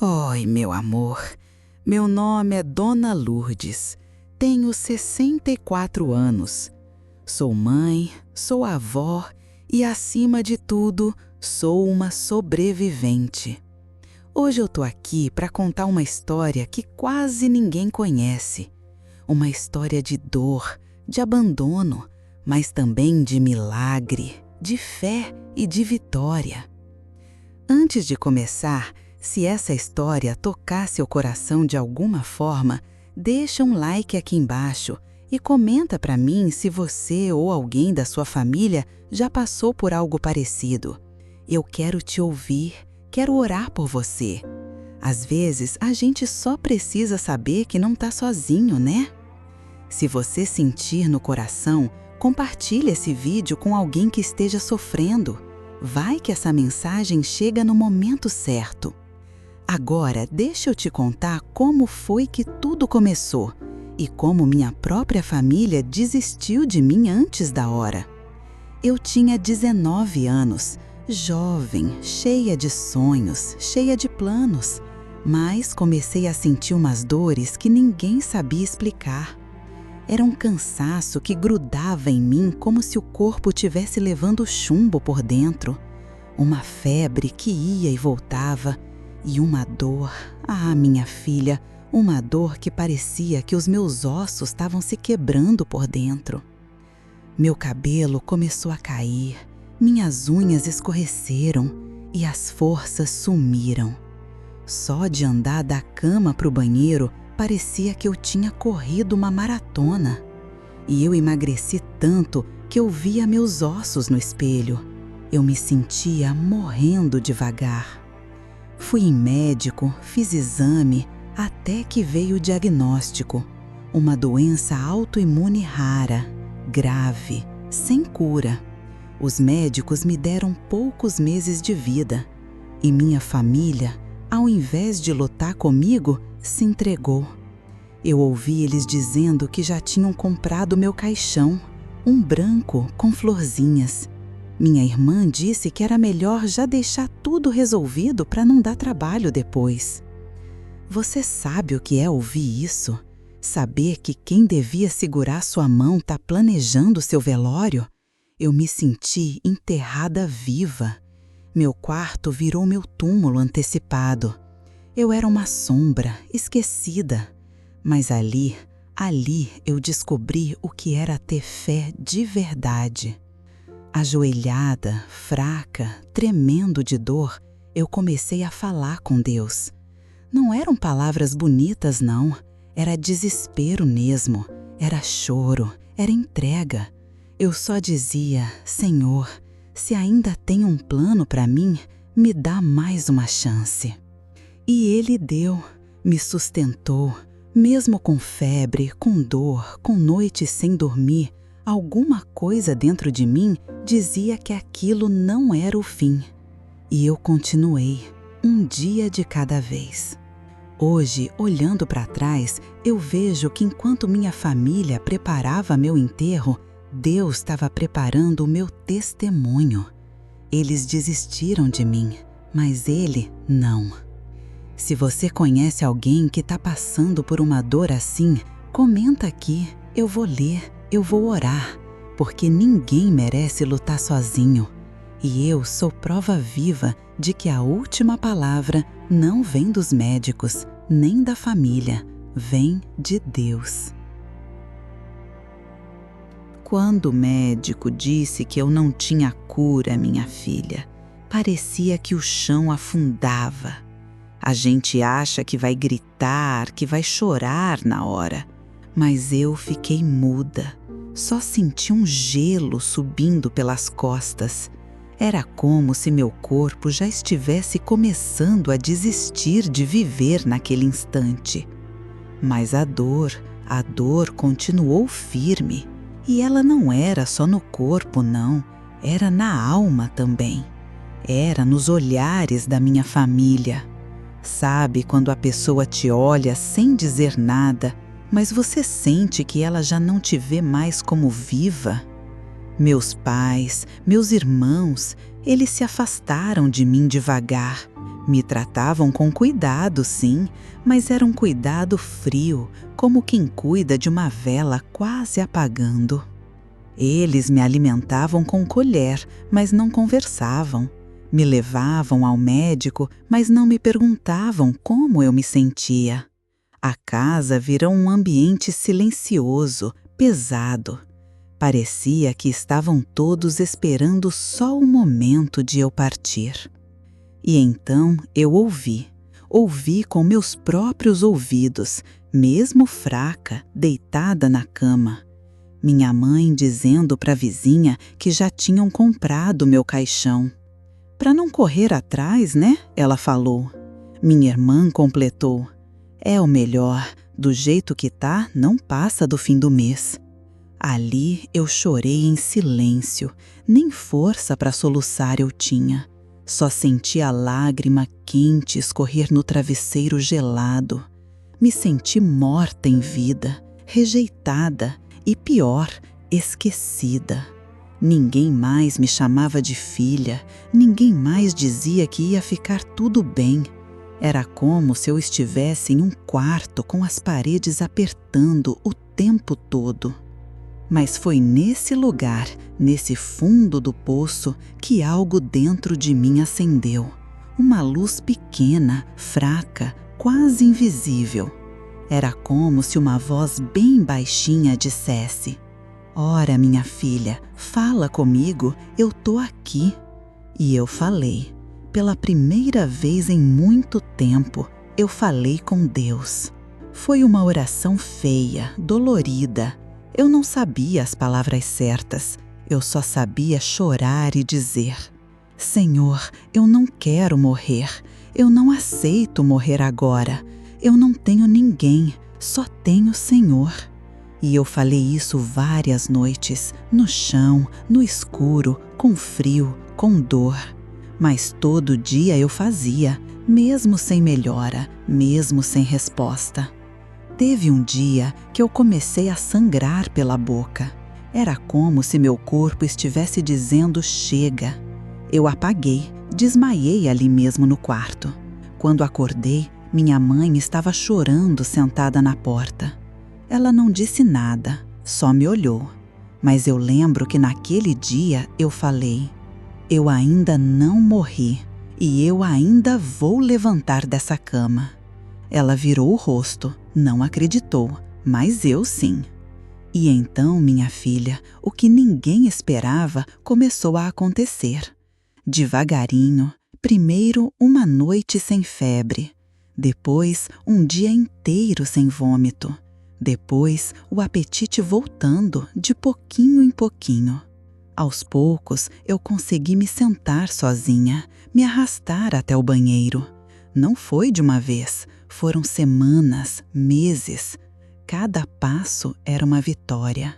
Oi, meu amor. Meu nome é Dona Lourdes. Tenho 64 anos. Sou mãe, sou avó e, acima de tudo, sou uma sobrevivente. Hoje eu tô aqui para contar uma história que quase ninguém conhece. Uma história de dor, de abandono, mas também de milagre, de fé e de vitória. Antes de começar, se essa história tocar seu coração de alguma forma, deixa um like aqui embaixo e comenta para mim se você ou alguém da sua família já passou por algo parecido. Eu quero te ouvir, quero orar por você. Às vezes, a gente só precisa saber que não está sozinho, né? Se você sentir no coração, compartilhe esse vídeo com alguém que esteja sofrendo. Vai que essa mensagem chega no momento certo. Agora, deixa eu te contar como foi que tudo começou e como minha própria família desistiu de mim antes da hora. Eu tinha 19 anos, jovem, cheia de sonhos, cheia de planos, mas comecei a sentir umas dores que ninguém sabia explicar. Era um cansaço que grudava em mim como se o corpo tivesse levando chumbo por dentro, uma febre que ia e voltava, e uma dor, minha filha, uma dor que parecia que os meus ossos estavam se quebrando por dentro. Meu cabelo começou a cair, minhas unhas escorreceram e as forças sumiram. Só de andar da cama para o banheiro parecia que eu tinha corrido uma maratona. E eu emagreci tanto que eu via meus ossos no espelho. Eu me sentia morrendo devagar. Fui em médico, fiz exame, até que veio o diagnóstico. Uma doença autoimune rara, grave, sem cura. Os médicos me deram poucos meses de vida. E minha família, ao invés de lutar comigo, se entregou. Eu ouvi eles dizendo que já tinham comprado meu caixão, um branco com florzinhas. Minha irmã disse que era melhor já deixar tudo resolvido para não dar trabalho depois. Você sabe o que é ouvir isso? Saber que quem devia segurar sua mão está planejando seu velório? Eu me senti enterrada viva. Meu quarto virou meu túmulo antecipado. Eu era uma sombra, esquecida. Mas ali eu descobri o que era ter fé de verdade. Ajoelhada, fraca, tremendo de dor, eu comecei a falar com Deus. Não eram palavras bonitas, não. Era desespero mesmo. Era choro, era entrega. Eu só dizia: Senhor, se ainda tem um plano para mim, me dá mais uma chance. E Ele deu, me sustentou, mesmo com febre, com dor, com noites sem dormir. Alguma coisa dentro de mim dizia que aquilo não era o fim. E eu continuei, um dia de cada vez. Hoje, olhando para trás, eu vejo que enquanto minha família preparava meu enterro, Deus estava preparando o meu testemunho. Eles desistiram de mim, mas Ele não. Se você conhece alguém que está passando por uma dor assim, comenta aqui, eu vou ler, eu vou orar, porque ninguém merece lutar sozinho. E eu sou prova viva de que a última palavra não vem dos médicos, nem da família, vem de Deus. Quando o médico disse que eu não tinha cura, minha filha, parecia que o chão afundava. A gente acha que vai gritar, que vai chorar na hora, mas eu fiquei muda. Só senti um gelo subindo pelas costas. Era como se meu corpo já estivesse começando a desistir de viver naquele instante. Mas a dor continuou firme. E ela não era só no corpo, não. Era na alma também. Era nos olhares da minha família. Sabe quando a pessoa te olha sem dizer nada, mas você sente que ela já não te vê mais como viva? Meus pais, meus irmãos, eles se afastaram de mim devagar, Me tratavam com cuidado, sim, mas era um cuidado frio, como quem cuida de uma vela quase apagando. Eles me alimentavam com colher, mas não conversavam. Me levavam ao médico, mas não me perguntavam como eu me sentia. A casa virou um ambiente silencioso, pesado. Parecia que estavam todos esperando só o momento de eu partir. E então eu ouvi com meus próprios ouvidos, mesmo fraca, deitada na cama. Minha mãe dizendo para a vizinha que já tinham comprado meu caixão. Para não correr atrás, né? Ela falou. Minha irmã completou. É o melhor, do jeito que tá, não passa do fim do mês. Ali eu chorei em silêncio, nem força para soluçar eu tinha. Só senti a lágrima quente escorrer no travesseiro gelado. Me senti morta em vida, rejeitada e, pior, esquecida. Ninguém mais me chamava de filha, ninguém mais dizia que ia ficar tudo bem. Era como se eu estivesse em um quarto com as paredes apertando o tempo todo. Mas foi nesse lugar, nesse fundo do poço, que algo dentro de mim acendeu. Uma luz pequena, fraca, quase invisível. Era como se uma voz bem baixinha dissesse: "Ora, minha filha, fala comigo, eu tô aqui." E eu falei. Pela primeira vez em muito tempo, eu falei com Deus. Foi uma oração feia, dolorida. Eu não sabia as palavras certas. Eu só sabia chorar e dizer: "Senhor, eu não quero morrer. Eu não aceito morrer agora. Eu não tenho ninguém, só tenho o Senhor." E eu falei isso várias noites, no chão, no escuro, com frio, com dor. Mas todo dia eu fazia, mesmo sem melhora, mesmo sem resposta. Teve um dia que eu comecei a sangrar pela boca. Era como se meu corpo estivesse dizendo chega. Eu apaguei, desmaiei ali mesmo no quarto. Quando acordei, minha mãe estava chorando sentada na porta. Ela não disse nada, só me olhou. Mas eu lembro que naquele dia eu falei: "Eu ainda não morri e eu ainda vou levantar dessa cama." Ela virou o rosto, não acreditou, mas eu sim. E então, minha filha, o que ninguém esperava começou a acontecer. Devagarinho, primeiro uma noite sem febre, depois um dia inteiro sem vômito, depois o apetite voltando de pouquinho em pouquinho. Aos poucos eu consegui me sentar sozinha, me arrastar até o banheiro. Não foi de uma vez, foram semanas, meses. Cada passo era uma vitória.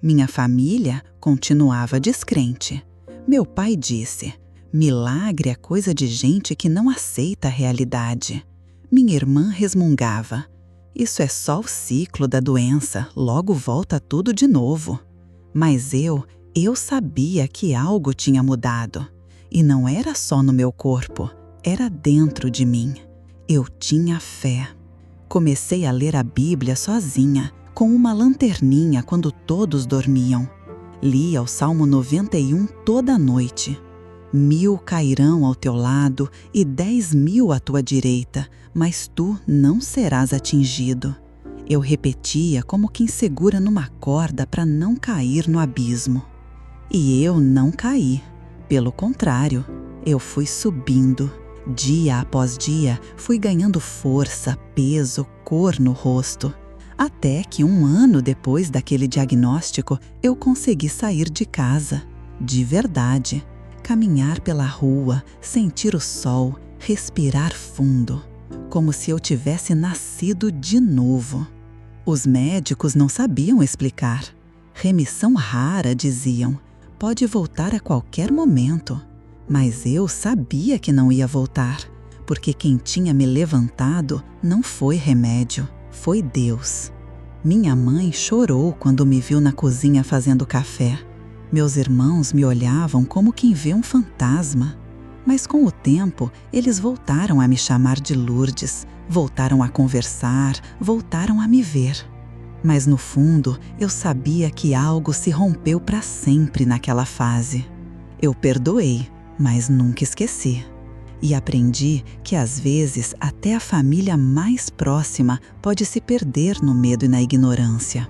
Minha família continuava descrente. Meu pai disse: "Milagre é coisa de gente que não aceita a realidade." Minha irmã resmungava: "Isso é só o ciclo da doença, logo volta tudo de novo." Mas eu sabia que algo tinha mudado. E não era só no meu corpo, era dentro de mim. Eu tinha fé. Comecei a ler a Bíblia sozinha, com uma lanterninha quando todos dormiam. Lia o Salmo 91 toda noite. 1000 cairão ao teu lado e 10.000 à tua direita, mas tu não serás atingido. Eu repetia como quem segura numa corda para não cair no abismo. E eu não caí. Pelo contrário, eu fui subindo. Dia após dia, fui ganhando força, peso, cor no rosto. Até que 1 ano depois daquele diagnóstico, eu consegui sair de casa. De verdade. Caminhar pela rua, sentir o sol, respirar fundo. Como se eu tivesse nascido de novo. Os médicos não sabiam explicar. Remissão rara, diziam. Pode voltar a qualquer momento. Mas eu sabia que não ia voltar, porque quem tinha me levantado não foi remédio, foi Deus. Minha mãe chorou quando me viu na cozinha fazendo café. Meus irmãos me olhavam como quem vê um fantasma. Mas com o tempo, eles voltaram a me chamar de Lourdes, voltaram a conversar, voltaram a me ver. Mas no fundo, eu sabia que algo se rompeu para sempre naquela fase. Eu perdoei, mas nunca esqueci. E aprendi que às vezes até a família mais próxima pode se perder no medo e na ignorância.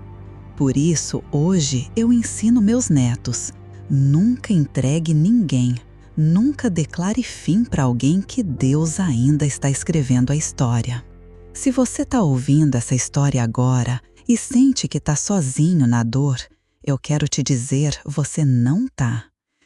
Por isso, hoje eu ensino meus netos: nunca entregue ninguém, nunca declare fim para alguém que Deus ainda está escrevendo a história. Se você está ouvindo essa história agora e sente que está sozinho na dor, eu quero te dizer, você não tá.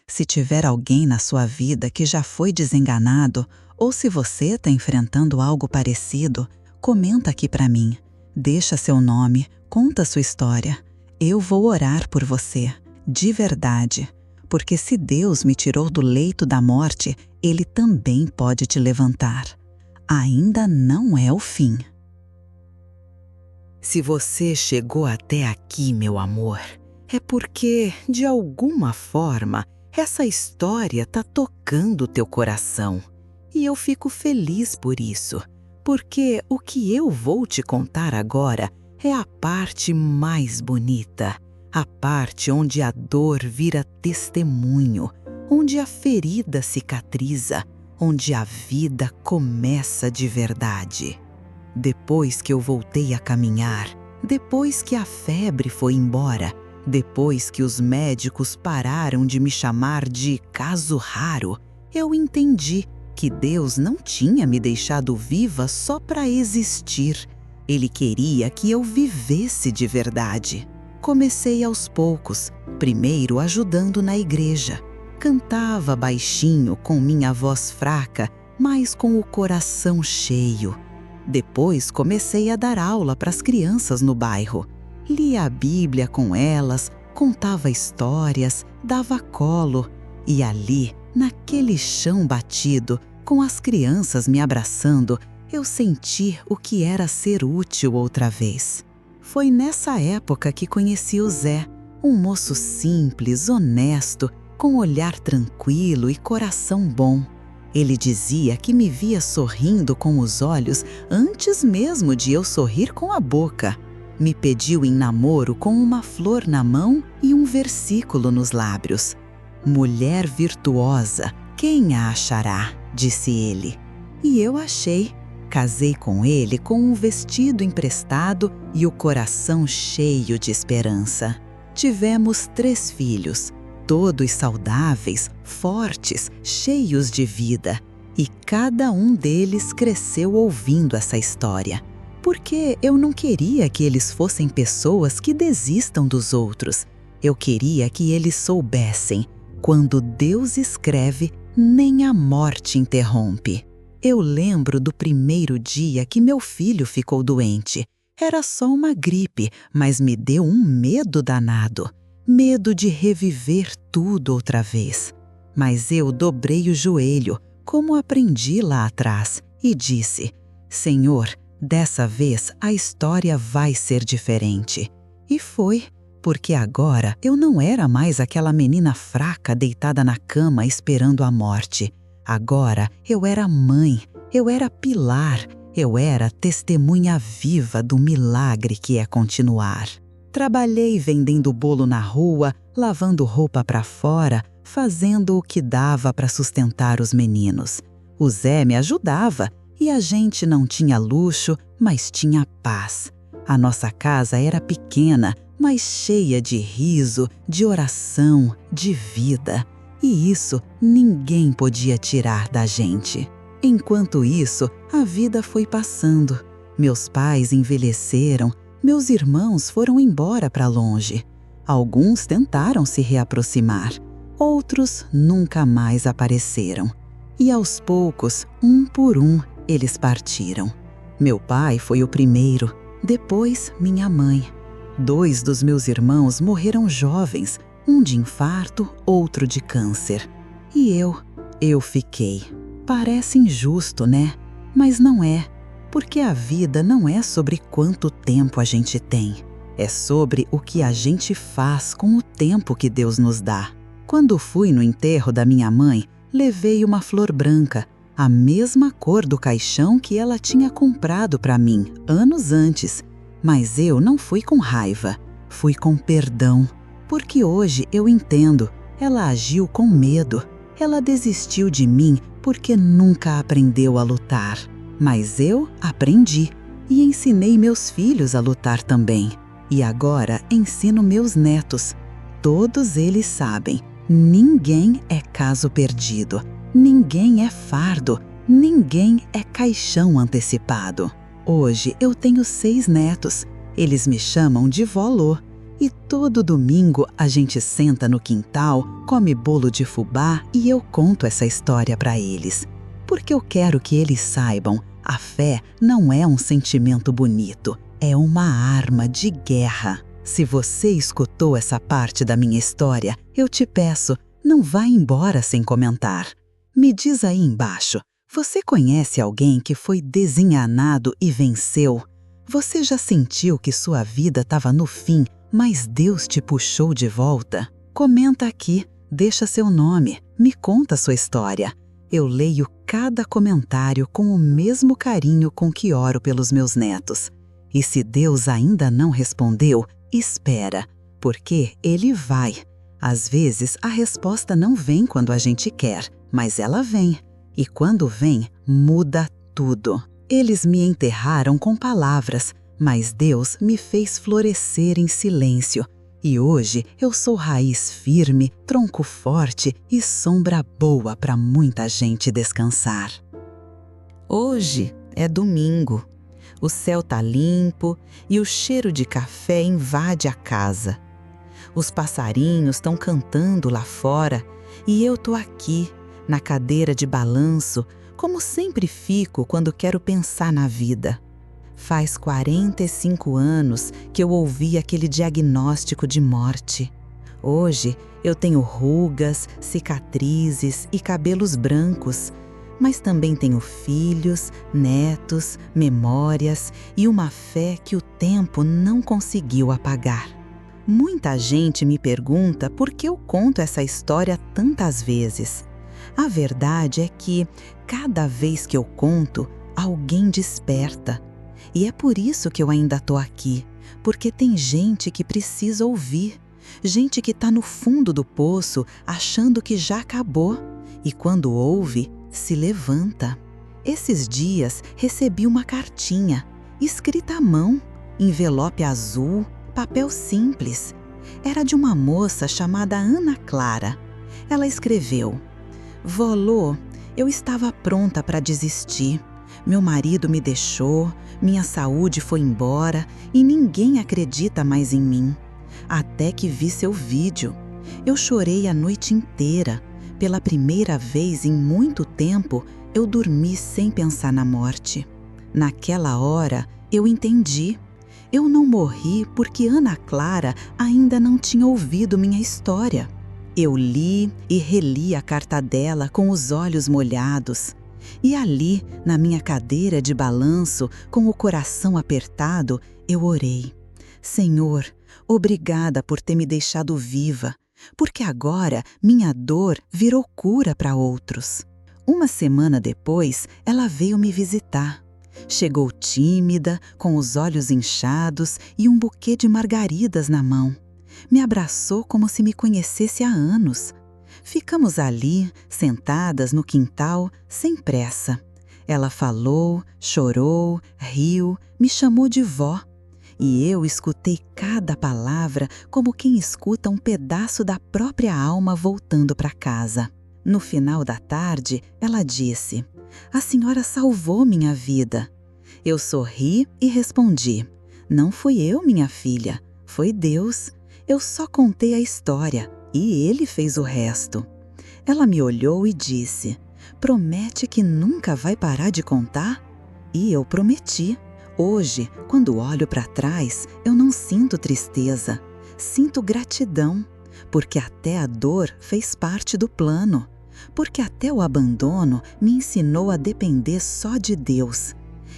Se tiver alguém na sua vida que já foi desenganado, ou se você está enfrentando algo parecido, comenta aqui para mim. Deixa seu nome, conta sua história. Eu vou orar por você, de verdade. Porque se Deus me tirou do leito da morte, Ele também pode te levantar. Ainda não é o fim. Se você chegou até aqui, meu amor, é porque, de alguma forma, essa história está tocando o teu coração. E eu fico feliz por isso, porque o que eu vou te contar agora é a parte mais bonita, a parte onde a dor vira testemunho, onde a ferida cicatriza, onde a vida começa de verdade. Depois que eu voltei a caminhar, depois que a febre foi embora, depois que os médicos pararam de me chamar de caso raro, eu entendi que Deus não tinha me deixado viva só para existir. Ele queria que eu vivesse de verdade. Comecei aos poucos, primeiro ajudando na igreja. Cantava baixinho com minha voz fraca, mas com o coração cheio. Depois comecei a dar aula para as crianças no bairro. Lia a Bíblia com elas, contava histórias, dava colo. E ali, naquele chão batido, com as crianças me abraçando, eu senti o que era ser útil outra vez. Foi nessa época que conheci o Zé, um moço simples, honesto, com olhar tranquilo e coração bom. Ele dizia que me via sorrindo com os olhos antes mesmo de eu sorrir com a boca. Me pediu em namoro com uma flor na mão e um versículo nos lábios. Mulher virtuosa, quem a achará? Disse ele. E eu achei. Casei com ele com um vestido emprestado e o coração cheio de esperança. Tivemos 3 filhos, todos saudáveis, fortes, cheios de vida. E cada um deles cresceu ouvindo essa história. Porque eu não queria que eles fossem pessoas que desistam dos outros. Eu queria que eles soubessem: quando Deus escreve, nem a morte interrompe. Eu lembro do primeiro dia que meu filho ficou doente. Era só uma gripe, mas me deu um medo danado. Medo de reviver tudo outra vez. Mas eu dobrei o joelho, como aprendi lá atrás, e disse: Senhor, dessa vez a história vai ser diferente. E foi, porque agora eu não era mais aquela menina fraca deitada na cama esperando a morte. Agora eu era mãe, eu era pilar, eu era testemunha viva do milagre que é continuar. Trabalhei vendendo bolo na rua, lavando roupa para fora, fazendo o que dava para sustentar os meninos. O Zé me ajudava e a gente não tinha luxo, mas tinha paz. A nossa casa era pequena, mas cheia de riso, de oração, de vida. E isso ninguém podia tirar da gente. Enquanto isso, a vida foi passando. Meus pais envelheceram, meus irmãos foram embora para longe. Alguns tentaram se reaproximar, outros nunca mais apareceram. E aos poucos, um por um, eles partiram. Meu pai foi o primeiro, depois minha mãe. 2 dos meus irmãos morreram jovens, um de infarto, outro de câncer. E eu fiquei. Parece injusto, né? Mas não é, porque a vida não é sobre quanto tempo a gente tem. É sobre o que a gente faz com o tempo que Deus nos dá. Quando fui no enterro da minha mãe, levei uma flor branca, a mesma cor do caixão que ela tinha comprado para mim anos antes. Mas eu não fui com raiva, fui com perdão, porque hoje eu entendo, ela agiu com medo. Ela desistiu de mim porque nunca aprendeu a lutar. Mas eu aprendi e ensinei meus filhos a lutar também. E agora ensino meus netos. Todos eles sabem, ninguém é caso perdido, ninguém é fardo, ninguém é caixão antecipado. Hoje eu tenho 6 netos, eles me chamam de vó Lô. E todo domingo a gente senta no quintal, come bolo de fubá e eu conto essa história para eles. Porque eu quero que eles saibam, a fé não é um sentimento bonito, é uma arma de guerra. Se você escutou essa parte da minha história, eu te peço, não vá embora sem comentar. Me diz aí embaixo, você conhece alguém que foi desenganado e venceu? Você já sentiu que sua vida estava no fim, mas Deus te puxou de volta? Comenta aqui, deixa seu nome, me conta sua história. Eu leio cada comentário com o mesmo carinho com que oro pelos meus netos. E se Deus ainda não respondeu, espera, porque Ele vai. Às vezes a resposta não vem quando a gente quer, mas ela vem. E quando vem, muda tudo. Eles me enterraram com palavras, mas Deus me fez florescer em silêncio. E hoje eu sou raiz firme, tronco forte e sombra boa para muita gente descansar. Hoje é domingo. O céu tá limpo e o cheiro de café invade a casa. Os passarinhos estão cantando lá fora e eu tô aqui, na cadeira de balanço, como sempre fico quando quero pensar na vida. Faz 45 anos que eu ouvi aquele diagnóstico de morte. Hoje eu tenho rugas, cicatrizes e cabelos brancos, mas também tenho filhos, netos, memórias e uma fé que o tempo não conseguiu apagar. Muita gente me pergunta por que eu conto essa história tantas vezes. A verdade é que, cada vez que eu conto, alguém desperta. E é por isso que eu ainda estou aqui, porque tem gente que precisa ouvir, gente que está no fundo do poço achando que já acabou, e quando ouve, se levanta. Esses dias recebi uma cartinha, escrita à mão, envelope azul, papel simples. Era de uma moça chamada Ana Clara. Ela escreveu: Vó Lô, eu estava pronta para desistir. Meu marido me deixou, minha saúde foi embora e ninguém acredita mais em mim. Até que vi seu vídeo. Eu chorei a noite inteira. Pela primeira vez em muito tempo, eu dormi sem pensar na morte. Naquela hora, eu entendi. Eu não morri porque Ana Clara ainda não tinha ouvido minha história. Eu li e reli a carta dela com os olhos molhados. E ali, na minha cadeira de balanço, com o coração apertado, eu orei. Senhor, obrigada por ter me deixado viva, porque agora minha dor virou cura para outros. Uma semana depois, ela veio me visitar. Chegou tímida, com os olhos inchados e um buquê de margaridas na mão. Me abraçou como se me conhecesse há anos. Ficamos ali, sentadas no quintal, sem pressa. Ela falou, chorou, riu, me chamou de vó. E eu escutei cada palavra como quem escuta um pedaço da própria alma voltando para casa. No final da tarde, ela disse: A senhora salvou minha vida. Eu sorri e respondi: Não fui eu, minha filha, foi Deus. Eu só contei a história e Ele fez o resto. Ela me olhou e disse: Promete que nunca vai parar de contar? E eu prometi. Hoje, quando olho para trás, eu não sinto tristeza, sinto gratidão, porque até a dor fez parte do plano, porque até o abandono me ensinou a depender só de Deus,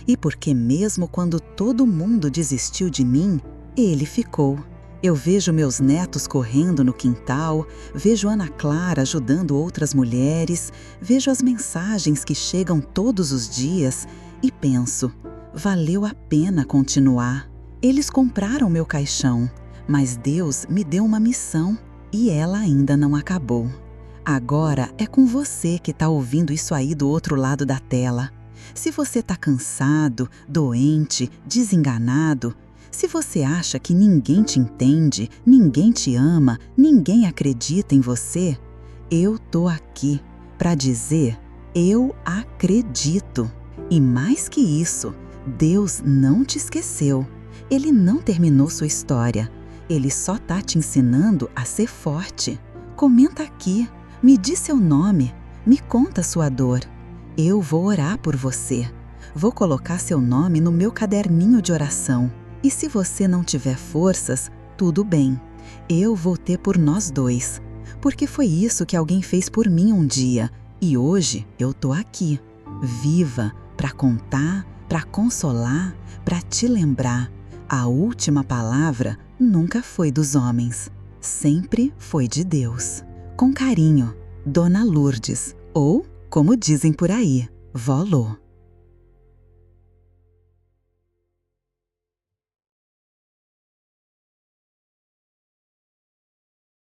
e porque mesmo quando todo mundo desistiu de mim, Ele ficou. Eu vejo meus netos correndo no quintal, vejo Ana Clara ajudando outras mulheres, vejo as mensagens que chegam todos os dias e penso, valeu a pena continuar. Eles compraram meu caixão, mas Deus me deu uma missão e ela ainda não acabou. Agora é com você que está ouvindo isso aí do outro lado da tela. Se você está cansado, doente, desenganado, se você acha que ninguém te entende, ninguém te ama, ninguém acredita em você, eu tô aqui para dizer, eu acredito. E mais que isso, Deus não te esqueceu. Ele não terminou sua história. Ele só tá te ensinando a ser forte. Comenta aqui, me diz seu nome, me conta sua dor. Eu vou orar por você. Vou colocar seu nome no meu caderninho de oração. E se você não tiver forças, tudo bem. Eu vou ter por nós dois. Porque foi isso que alguém fez por mim um dia. E hoje eu tô aqui, viva, para contar, para consolar, para te lembrar. A última palavra nunca foi dos homens. Sempre foi de Deus. Com carinho, Dona Lourdes. Ou, como dizem por aí, Vó Lô.